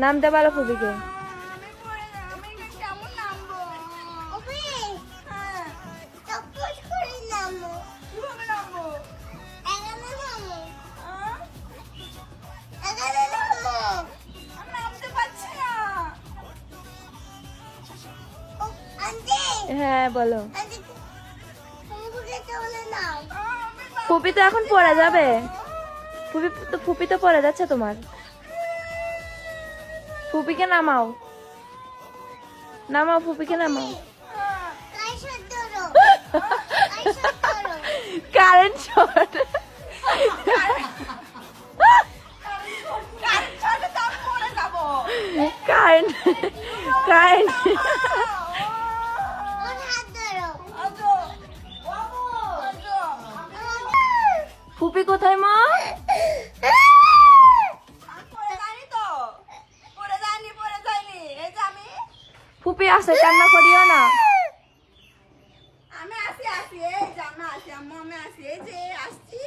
নামতে বলো ফুপিকে। হ্যাঁ বলো। ফুপি তো এখন পড়ে যাবে। ফুপি তো পড়ে যাচ্ছে তোমার। ফুপিকে নামাও, নামাও ফুপিকে নামাও। Current short. Current current. ফুপি কোথায় মা? ফুপি আসে, কান্না করিও না। আমি আসি, এই যে আমি আসি, আম্মু আমি আসি, এই যে আসছি।